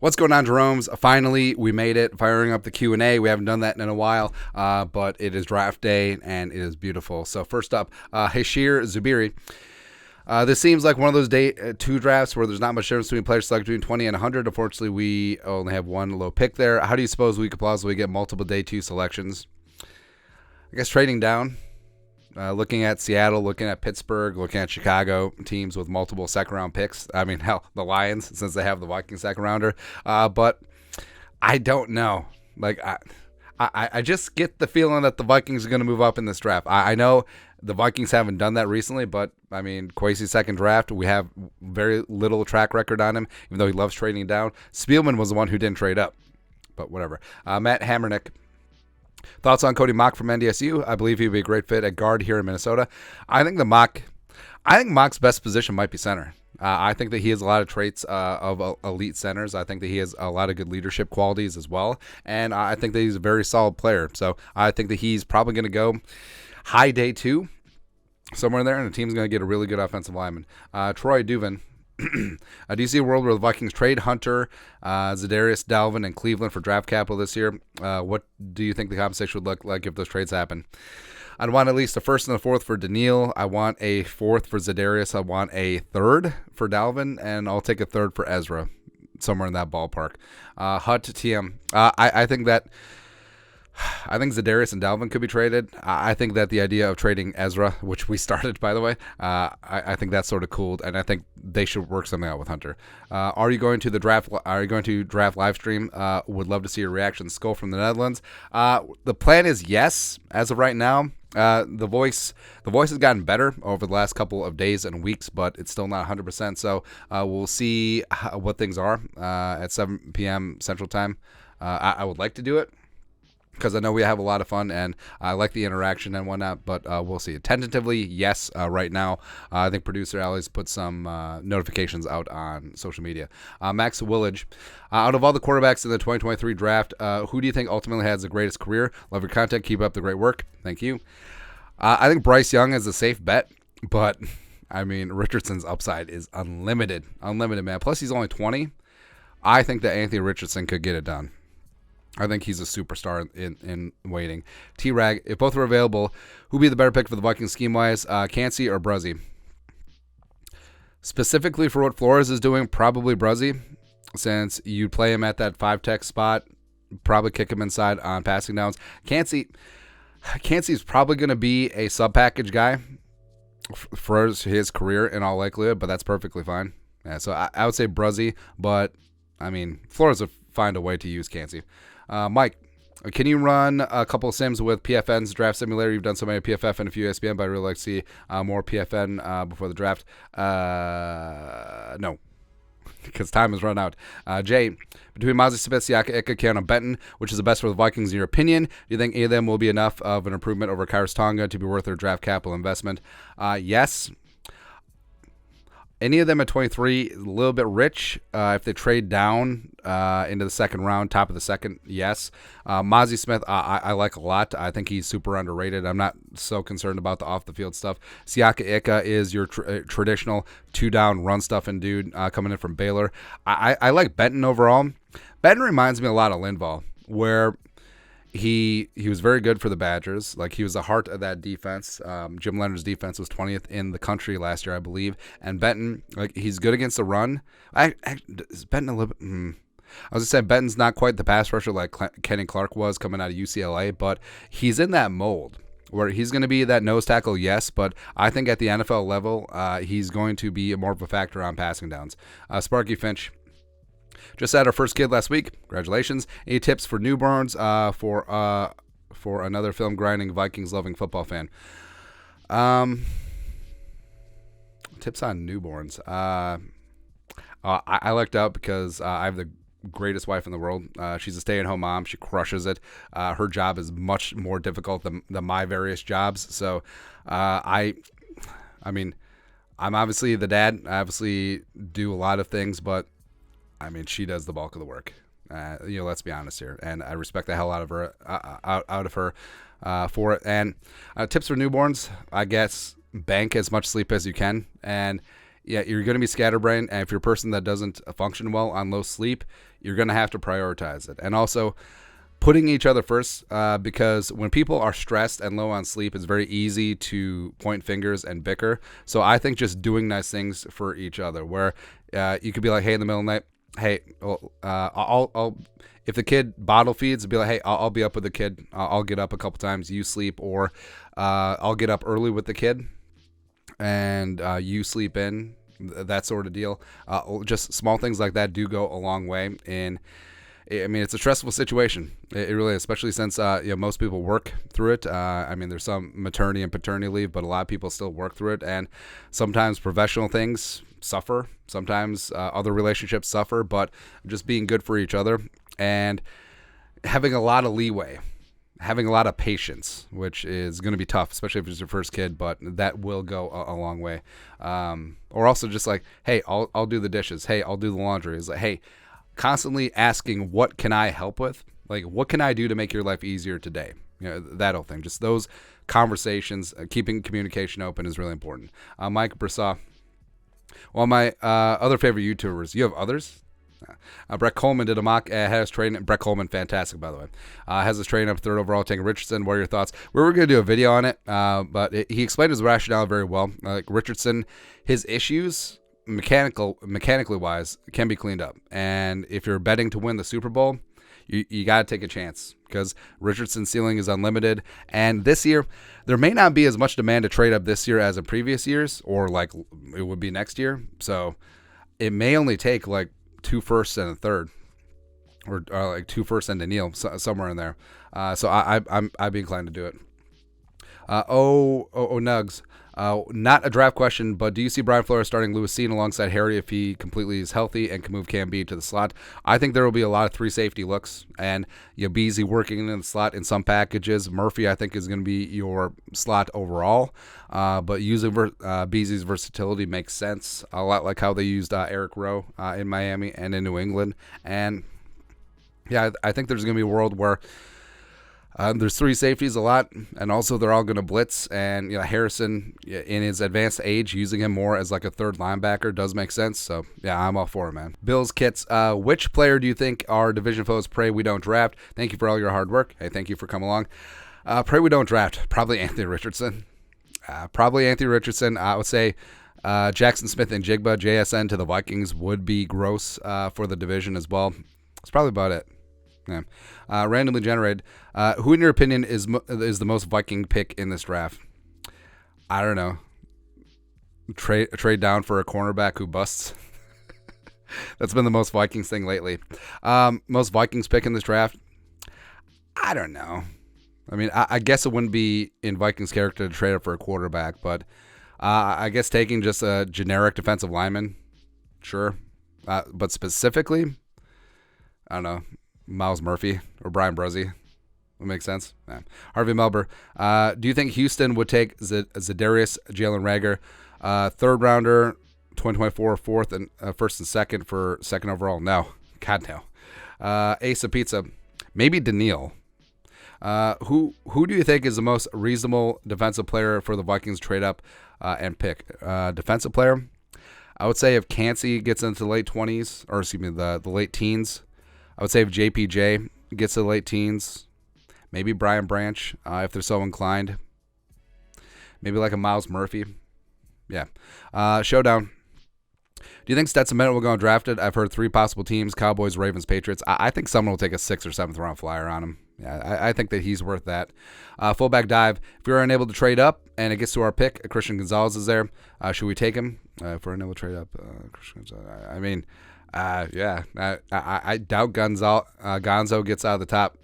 What's going on, Jeromes? Finally, we made it. Firing up the Q&A. We haven't done that in a while, but it is draft day, and it is beautiful. So first up, Hashir Zubiri. This seems like one of those day two drafts where there's not much difference between players selected between 20 and 100. Unfortunately, we only have one low pick there. How do you suppose we could plausibly get multiple day two selections? I guess trading down. Looking at Seattle, looking at Pittsburgh, looking at Chicago, teams with multiple second-round picks. I mean, hell, the Lions, since they have the Vikings second-rounder. But I don't know. Like, I just get the feeling that the Vikings are going to move up in this draft. I know the Vikings haven't done that recently, but, I mean, Kwesi's second draft, we have very little track record on him, even though he loves trading down. Spielman was the one who didn't trade up, but whatever. Matt Hammernick. Thoughts on Cody Mauch from NDSU? I believe he'd be a great fit at guard here in Minnesota. I think Mauch's best position might be center. I think that he has a lot of traits of elite centers. I think that he has a lot of good leadership qualities as well. And I think that he's a very solid player. So I think that he's probably going to go high day two, somewhere in there, and the team's going to get a really good offensive lineman. Troy Duvin. Do you see a world where the Vikings trade Hunter, Za'Darius, Dalvin, and Cleveland for draft capital this year? What do you think the compensation would look like if those trades happen? I'd want at least a first and a fourth for Danielle. I want a fourth for Za'Darius. I want a third for Dalvin, and I'll take a third for Ezra, somewhere in that ballpark. Hut TM. I think Za'Darius and Dalvin could be traded. I think that the idea of trading Ezra, which we started, by the way, I think that's sort of cool, and I think they should work something out with Hunter. Are you going to draft live stream? Would love to see your reaction. Skull from the Netherlands. The plan is yes, as of right now. The voice has gotten better over the last couple of days and weeks, but it's still not 100%. So we'll see what things are at 7 p.m. Central Time. I would like to do it, because I know we have a lot of fun, and I like the interaction and whatnot, but we'll see. Tentatively, yes, right now. I think producer Allie's put some notifications out on social media. Max Willage. Out of all the quarterbacks in the 2023 draft, who do you think ultimately has the greatest career? Love your content. Keep up the great work. Thank you. I think Bryce Young is a safe bet, but, I mean, Richardson's upside is unlimited. Unlimited, man. Plus, he's only 20. I think that Anthony Richardson could get it done. I think he's a superstar in waiting. T-Rag, if both are available, who'd be the better pick for the Vikings scheme-wise, Cansey or Bruzzy? Specifically for what Flores is doing, probably Bruzzy, since you play him at that 5-tech spot, probably kick him inside on passing downs. Cansey's probably going to be a sub-package guy for his career in all likelihood, but that's perfectly fine. Yeah, so I would say Bruzzy, but, I mean, Flores would find a way to use Cansey. Mike, can you run a couple of sims with PFN's draft simulator? You've done so many PFF and a few ESPN, but I'd really like to see more PFN before the draft. No, because time has run out. Jay, between Mozzie Smith, Siaka Ika, Keanu Benton, which is the best for the Vikings in your opinion? Do you think any of them will be enough of an improvement over Kairos Tonga to be worth their draft capital investment? Yes. Any of them at 23, a little bit rich. If they trade down into the second round, top of the second, yes. Mozzie Smith, I like a lot. I think he's super underrated. I'm not so concerned about the off-the-field stuff. Siaka Ika is your traditional two-down run-stuffing dude coming in from Baylor. I like Benton overall. Benton reminds me a lot of Linval, where he was very good for the Badgers. Like, he was the heart of that defense. Jim Leonard's defense was 20th in the country last year, I believe. And Benton, like, he's good against the run. Is Benton a little bit? I was going to say Benton's not quite the pass rusher like Kenny Clark was coming out of UCLA, but he's in that mold where he's going to be that nose tackle, yes, but I think at the NFL level, he's going to be more of a factor on passing downs. Sparky Finch. Just had our first kid last week. Congratulations. Any tips for newborns for another film grinding Vikings loving football fan? Tips on newborns. I lucked out because I have the greatest wife in the world. She's a stay-at-home mom. She crushes it. Her job is much more difficult than my various jobs. So I mean, I'm obviously the dad. I obviously do a lot of things, but I mean, she does the bulk of the work. Let's be honest here, and I respect the hell out of her, for it. And tips for newborns, I guess, bank as much sleep as you can. And yeah, you're going to be scatterbrained. And if you're a person that doesn't function well on low sleep, you're going to have to prioritize it. And also putting each other first, because when people are stressed and low on sleep, it's very easy to point fingers and bicker. So I think just doing nice things for each other, where you could be like, hey, in the middle of the night, hey, well, I'll if the kid bottle feeds, be like, hey, I'll be up with the kid. I'll get up a couple times, you sleep, or I'll get up early with the kid and you sleep in, that sort of deal. Just small things like that do go a long way. And I mean, it's a stressful situation. It really is, especially since most people work through it. I mean, there's some maternity and paternity leave, but a lot of people still work through it. And sometimes professional things suffer. Sometimes other relationships suffer. But just being good for each other and having a lot of leeway, having a lot of patience, which is going to be tough, especially if it's your first kid, but that will go a long way. Or also just like, hey, I'll do the dishes. Hey, I'll do the laundry. It's like, hey, constantly asking, what can I help with? Like, what can I do to make your life easier today? That whole thing. Just those conversations, keeping communication open is really important. Mike Brissaw. Well, my other favorite YouTubers. You have others? Brett Coleman did a mock, had his trade. Brett Coleman, fantastic, by the way. Has his trade up 3rd overall, taking Richardson. What are your thoughts? We were going to do a video on it, but he explained his rationale very well. Like Richardson, his issues, mechanically wise, can be cleaned up. And if you're betting to win the Super Bowl, you got to take a chance, because Richardson's ceiling is unlimited. And this year, there may not be as much demand to trade up this year as in previous years, or like it would be next year. So it may only take like 2 firsts and a third, or like 2 firsts and Danielle, somewhere in there. So I'd be inclined to do it. Nugs. Not a draft question, but do you see Brian Flores starting Lewis Cine alongside Harry if he completely is healthy and can move Cam B to the slot? I think there will be a lot of 3 safety looks, and Beasley working in the slot in some packages. Murphy, I think, is going to be your slot overall, but using Beasley's versatility makes sense, a lot like how they used Eric Rowe in Miami and in New England. And yeah, I think there's going to be a world where there's 3 safeties a lot, and also they're all going to blitz. And Harrison, in his advanced age, using him more as like a 3rd linebacker does make sense. So yeah, I'm all for it, man. Bills Kits. Which player do you think our division foes pray we don't draft? Thank you for all your hard work. Hey, thank you for coming along. Pray we don't draft. Probably Anthony Richardson. I would say Jackson Smith and Jigba, JSN to the Vikings would be gross for the division as well. That's probably about it. Yeah. Randomly generated. Who, in your opinion, is the most Viking pick in this draft? I don't know. Trade down for a cornerback who busts. That's been the most Vikings thing lately. Most Vikings pick in this draft? I don't know. I mean, I guess it wouldn't be in Vikings character to trade up for a quarterback, but I guess taking just a generic defensive lineman, sure. But specifically, I don't know. Miles Murphy or Brian Brozzi would make sense. Yeah. Harvey Melber. Do you think Houston would take Za'Darius, Jalen Reagor, 3rd rounder, 2024, 4th and 1st and 2nd for 2nd overall? No. God, no. Ace of Pizza. Maybe Danielle. Who do you think is the most reasonable defensive player for the Vikings trade up and pick? Defensive player? I would say if Cansey gets into the late 20s, or excuse me, the late teens, I would say if JPJ gets to the late teens, maybe Brian Branch, if they're so inclined. Maybe like a Miles Murphy. Yeah. Showdown. Do you think Stetson Bennett will go undrafted? I've heard 3 possible teams: Cowboys, Ravens, Patriots. I think someone will take a 6th or 7th round flyer on him. Yeah, I think that he's worth that. Fullback dive. If we're unable to trade up and it gets to our pick, Christian Gonzalez is there. Should we take him? If we're unable to trade up, Christian Gonzalez. I mean... yeah, I doubt Gonzo gets out of the top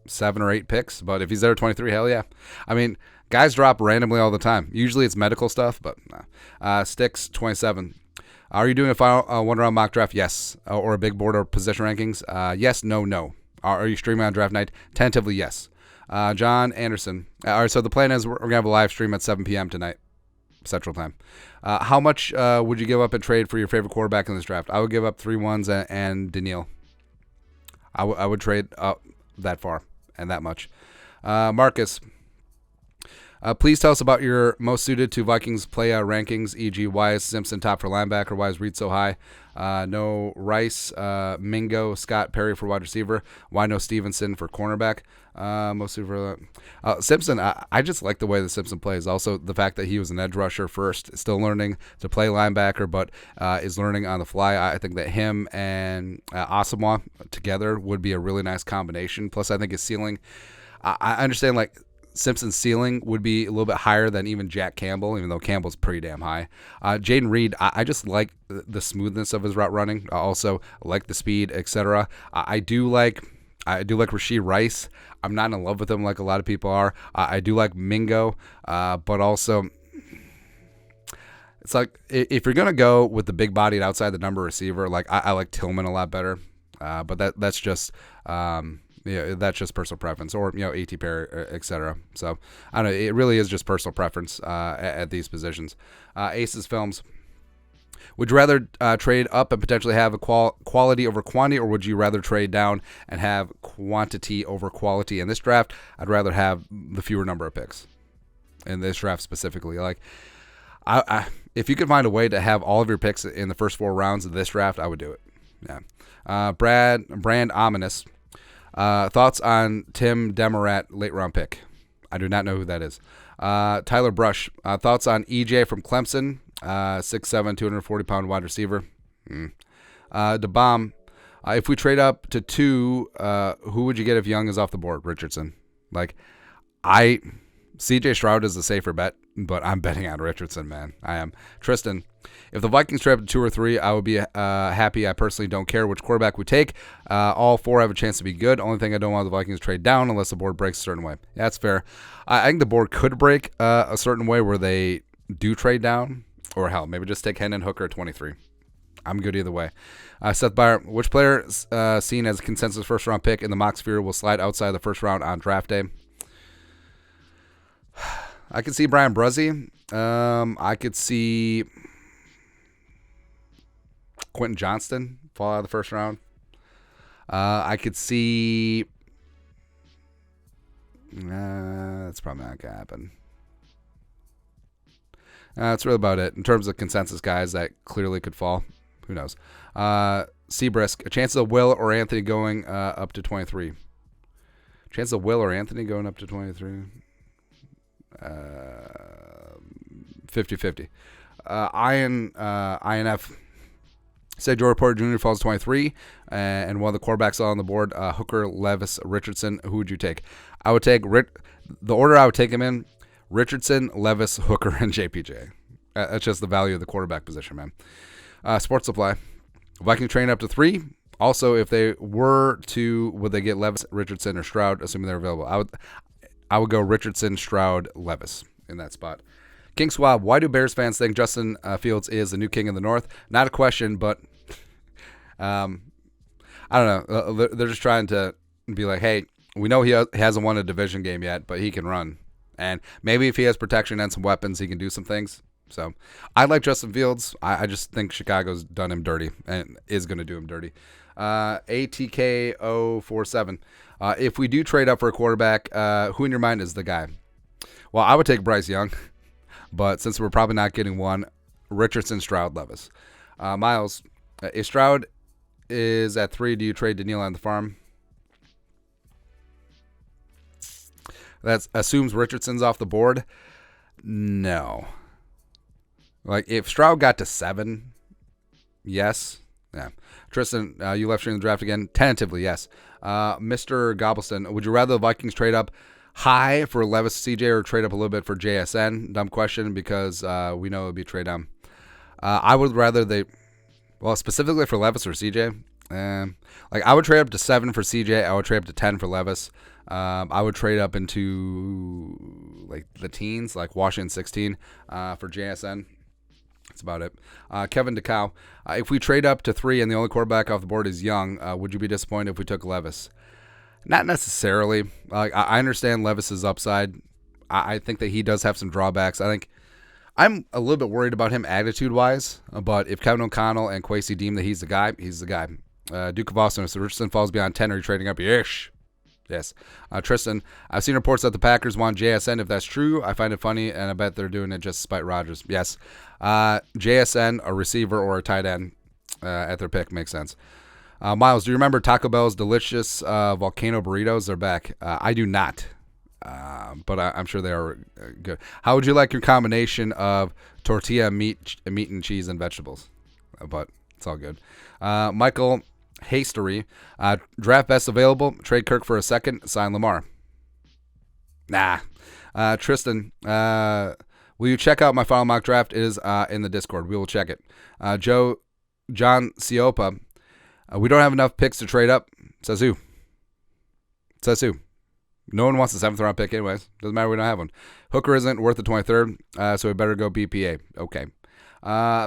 7 or 8 picks, but if he's there at 23, hell yeah. I mean, guys drop randomly all the time. Usually it's medical stuff, but Sticks 27. Are you doing a final 1-round mock draft? Yes. Or a big board or position rankings? Yes, no. Are you streaming on draft night? Tentatively, yes. John Anderson. All right, so the plan is we're going to have a live stream at 7 p.m. tonight, Central Time. How much would you give up in trade for your favorite quarterback in this draft? I would give up 3 ones and Danielle. I would trade up that far and that much. Marcus. Please tell us about your most suited to Vikings play rankings, e.g. why is Simpson top for linebacker? Why is Reed so high? No Rice, Mingo, Scott, Perry for wide receiver. Why no Stevenson for cornerback? Mostly for Simpson. I just like the way that Simpson plays. Also, the fact that he was an edge rusher first, still learning to play linebacker, but is learning on the fly. I think that him and Asamoah together would be a really nice combination. Plus, I think his ceiling, I understand like Simpson's ceiling would be a little bit higher than even Jack Campbell, even though Campbell's pretty damn high. Jaden Reed, I just like the smoothness of his route running. I also like the speed, etc. I do like Rashee Rice. I'm not in love with him like a lot of people are. I do like Mingo, but also it's like if you're gonna go with the big-bodied outside the number receiver, like I like Tillman a lot better. But that's just that's just personal preference, or A.T. Perry, etc. So I don't know. It really is just personal preference at these positions. Aces Films. Would you rather trade up and potentially have a quality over quantity, or would you rather trade down and have quantity over quality? In this draft, I'd rather have the fewer number of picks. In this draft specifically, like if you could find a way to have all of your picks in the first 4 rounds of this draft, I would do it. Yeah. Brand Ominous. Thoughts on Tim Demarat late round pick? I do not know who that is. Tyler Brush. Thoughts on EJ from Clemson? 6'7", 240-pound wide receiver. DeBomb. If we trade up to 2, who would you get if Young is off the board? Richardson. CJ Stroud is a safer bet, but I'm betting on Richardson, man. I am. Tristan. If the Vikings trade up to 2 or 3, I would be happy. I personally don't care which quarterback we take. All 4 have a chance to be good. Only thing I don't want the Vikings to trade down unless the board breaks a certain way. Yeah, that's fair. I think the board could break a certain way where they do trade down. Or hell, maybe just take Hendon Hooker at 23. I'm good either way. Seth Byer, which player seen as a consensus first-round pick in the mock sphere will slide outside the first round on draft day? I could see Brian Bruzzy. I could see Quentin Johnston fall out of the first round. I could see... that's probably not going to happen. That's really about it. In terms of consensus guys that clearly could fall, who knows? Seabrisk, a chance of Will or Anthony going up to 23. Chance of Will or Anthony going up to 23? 50-50. INF said Joe Porter Jr. falls 23, and one of the quarterbacks on the board, Hooker, Levis, Richardson. Who would you take? I would take the order I would take him in: Richardson, Levis, Hooker, and JPJ. That's just the value of the quarterback position, man. Sports Supply. Vikings train up to 3. Also, if they were to, would they get Levis, Richardson, or Stroud, assuming they're available? I would go Richardson, Stroud, Levis in that spot. King Swab, why do Bears fans think Justin Fields is the new king of the North? Not a question, but I don't know. They're just trying to be like, hey, we know he hasn't won a division game yet, but he can run. And maybe if he has protection and some weapons, he can do some things. So I like Justin Fields. I just think Chicago's done him dirty and is going to do him dirty. ATK047. If we do trade up for a quarterback, who in your mind is the guy? Well, I would take Bryce Young, but since we're probably not getting one, Richardson, Stroud, Levis. Miles, if Stroud is at 3, do you trade Danielle on the farm? That assumes Richardson's off the board. No. Like, if Stroud got to 7, yes. Yeah. Tristan, you left stream the draft again. Tentatively, yes. Mr. Gobbleston, would you rather the Vikings trade up high for Levis CJ or trade up a little bit for JSN? Dumb question because we know it would be trade down. I would rather specifically for Levis or CJ. I would trade up to 7 for CJ. I would trade up to 10 for Levis. I would trade up into the teens, like Washington 16 for JSN. That's about it. Kevin DeCow, if we trade up to 3 and the only quarterback off the board is Young, would you be disappointed if we took Levis? Not necessarily. I understand Levis's upside. I think that he does have some drawbacks. I think I'm a little bit worried about him attitude-wise, but if Kevin O'Connell and Kwesi deem that he's the guy, he's the guy. Duke of Austin, if Richardson falls beyond 10, are you trading up? Ish. Yes. Tristan, I've seen reports that the Packers want JSN. If that's true, I find it funny, and I bet they're doing it just to spite Rodgers. Yes. JSN, a receiver or a tight end at their pick makes sense. Miles, do you remember Taco Bell's delicious volcano burritos? They're back. I do not, but I'm sure they are good. How would you like your combination of tortilla, meat and cheese, and vegetables? But it's all good. Michael Hastery, draft best available. Trade Kirk for a second. Sign Lamar. Nah. Tristan, will you check out my final mock draft? It is in the Discord. We will check it. John Siopa, we don't have enough picks to trade up. Says who? No one wants the 7th round pick anyways. Doesn't matter, we don't have one. Hooker isn't worth the 23rd, so we better go BPA. Okay.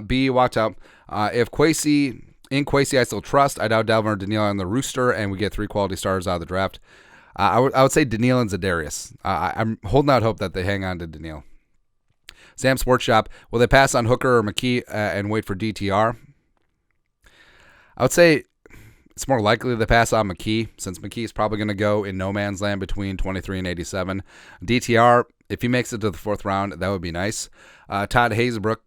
B, watch out. If Kwesi I still trust. I doubt Dalvin or Danielle on the rooster, and we get 3 quality starters out of the draft. I would say Danielle and Za'Darius. I'm holding out hope that they hang on to Danielle. Sam Sports Shop, will they pass on Hooker or McKee and wait for DTR? I would say it's more likely they pass on McKee, since McKee is probably going to go in no man's land between 23 and 87. DTR, if he makes it to the 4th round, that would be nice. Todd Hazebrook,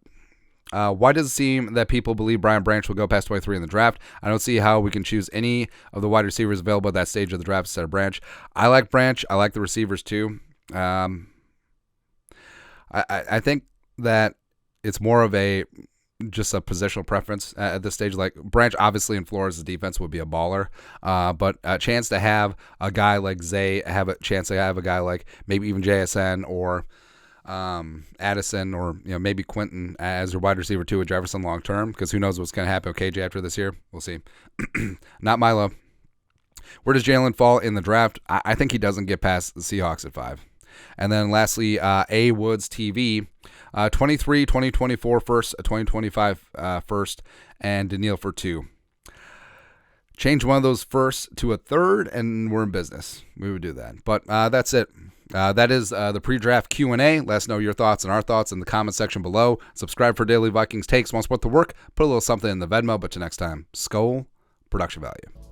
why does it seem that people believe Brian Branch will go past 23 in the draft? I don't see how we can choose any of the wide receivers available at that stage of the draft instead of Branch. I like Branch. I like the receivers too. I think that it's more of just a positional preference at this stage. Like Branch, obviously in Flores' defense would be a baller, but a chance to have a guy like Zay, have a chance to have a guy like maybe even JSN or Addison, or maybe Quentin as your wide receiver 2 with Jefferson long term, because who knows what's going to happen with KJ after this year. We'll see. Not Milo. Where does Jalen fall in the draft? I think he doesn't get past the Seahawks at 5. And then lastly, A Woods TV, 23, 2024 first, 2025 first, and Danielle for 2. Change one of those first to a 3rd, and we're in business. We would do that. But that's it. That is the pre-draft Q&A. Let us know your thoughts and our thoughts in the comment section below. Subscribe for daily Vikings takes. Want to support the work? Put a little something in the Venmo. But till next time, Skol, production value.